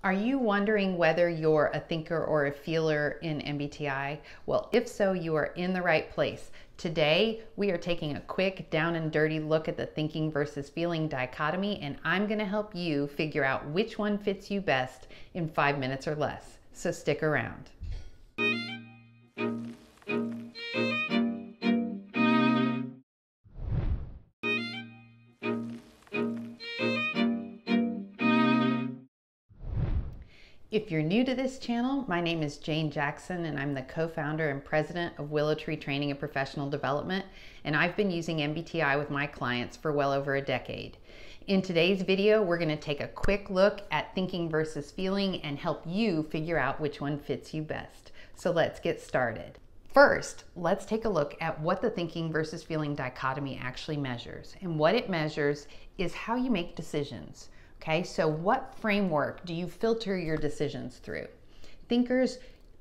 Are you wondering whether you're a thinker or a feeler in MBTI? Well, if so, you are in the right place. Today, we are taking a quick down and dirty look at the thinking versus feeling dichotomy, and I'm going to help you figure out which one fits you best in 5 minutes or less. So stick around. If you're new to this channel, my name is Jane Jackson and I'm the co-founder and president of Willow Training and Professional Development, and I've been using MBTI with my clients for well over a decade. In today's video, we're going to take a quick look at thinking versus feeling and help you figure out which one fits you best. So let's get started. First, let's take a look at what the thinking versus feeling dichotomy actually measures. And what it measures is how you make decisions. Okay, so what framework do you filter your decisions through? Thinkers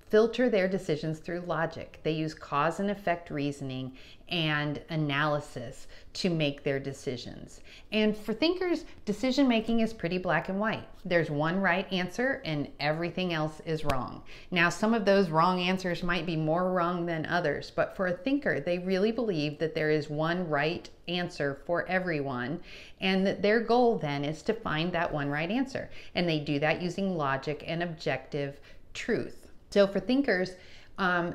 filter their decisions through logic. They use cause and effect reasoning and analysis to make their decisions. And for thinkers, decision making is pretty black and white. There's one right answer and everything else is wrong. Now, some of those wrong answers might be more wrong than others, but for a thinker, they really believe that there is one right answer for everyone, and that their goal then is to find that one right answer. And they do that using logic and objective truth. So for thinkers,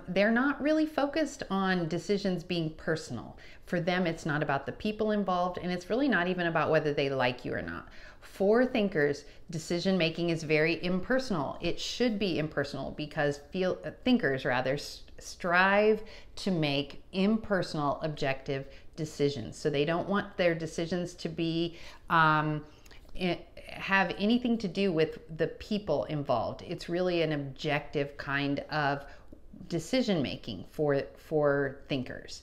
they're not really focused on decisions being personal. For them, it's not about the people involved, and it's really not even about whether they like you or not. For thinkers, decision making is very impersonal. It should be impersonal because thinkers strive to make impersonal, objective decisions. So they don't want their decisions to be have anything to do with the people involved. It's really an objective kind of decision making for thinkers.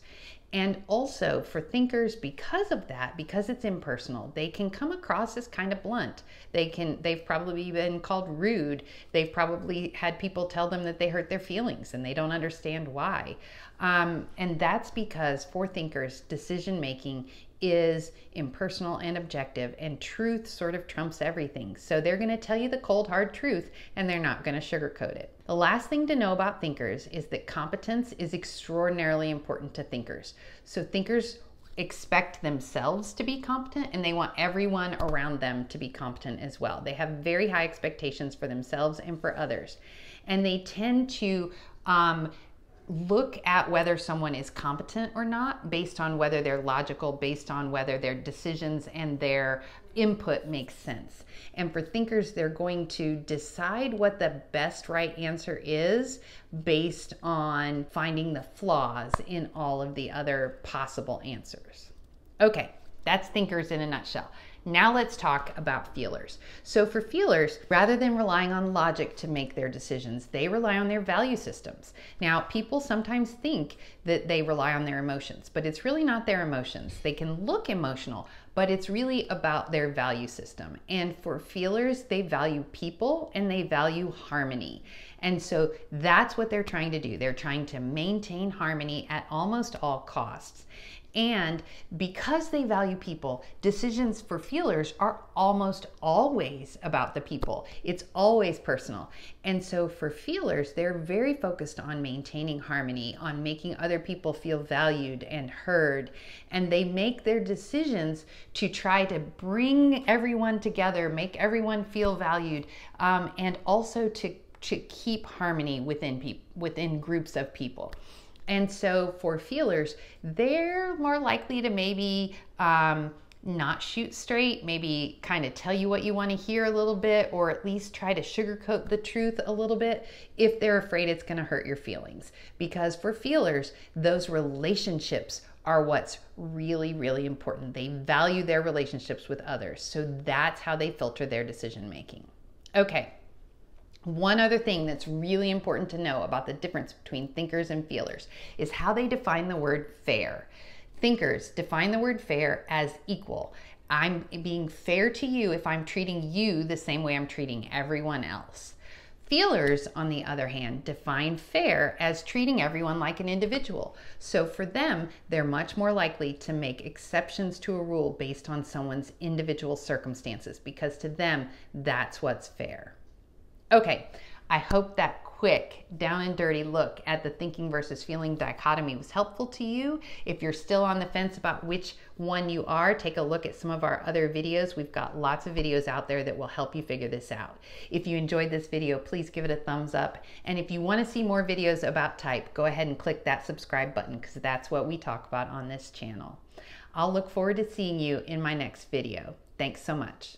And also for thinkers, because of that, because it's impersonal, they can come across as kind of blunt. They've probably been called rude. They've probably had people tell them that they hurt their feelings and they don't understand why. And that's because for thinkers, decision making is impersonal and objective, and truth sort of trumps everything. So they're going to tell you the cold, hard truth, and they're not going to sugarcoat it. The last thing to know about thinkers is that competence is extraordinarily important to thinkers. So thinkers expect themselves to be competent, and they want everyone around them to be competent as well. They have very high expectations for themselves and for others. And they tend to look at whether someone is competent or not based on whether they're logical, based on whether their decisions and their input makes sense. And for thinkers, they're going to decide what the best right answer is based on finding the flaws in all of the other possible answers. Okay, that's thinkers in a nutshell. Now let's talk about feelers. So for feelers, rather than relying on logic to make their decisions, they rely on their value systems. Now, people sometimes think that they rely on their emotions, but it's really not their emotions. They can look emotional, but it's really about their value system. And for feelers, they value people and they value harmony. And so that's what they're trying to do. They're trying to maintain harmony at almost all costs. And because they value people, decisions for feelers are almost always about the people. It's always personal. And so for feelers, they're very focused on maintaining harmony, on making other people feel valued and heard. And they make their decisions to try to bring everyone together, make everyone feel valued, and also to keep harmony within groups of people. And so for feelers, they're more likely to maybe not shoot straight, maybe kind of tell you what you want to hear a little bit, or at least try to sugarcoat the truth a little bit if they're afraid it's going to hurt your feelings. Because for feelers, those relationships are what's really, really important. They value their relationships with others. So that's how they filter their decision making. Okay. One other thing that's really important to know about the difference between thinkers and feelers is how they define the word fair. Thinkers define the word fair as equal. I'm being fair to you if I'm treating you the same way I'm treating everyone else. Feelers, on the other hand, define fair as treating everyone like an individual. So for them, they're much more likely to make exceptions to a rule based on someone's individual circumstances, because to them, that's what's fair. Okay, I hope that quick, down and dirty look at the thinking versus feeling dichotomy was helpful to you. If you're still on the fence about which one you are, take a look at some of our other videos. We've got lots of videos out there that will help you figure this out. If you enjoyed this video, please give it a thumbs up. And if you want to see more videos about type, go ahead and click that subscribe button, because that's what we talk about on this channel. I'll look forward to seeing you in my next video. Thanks so much.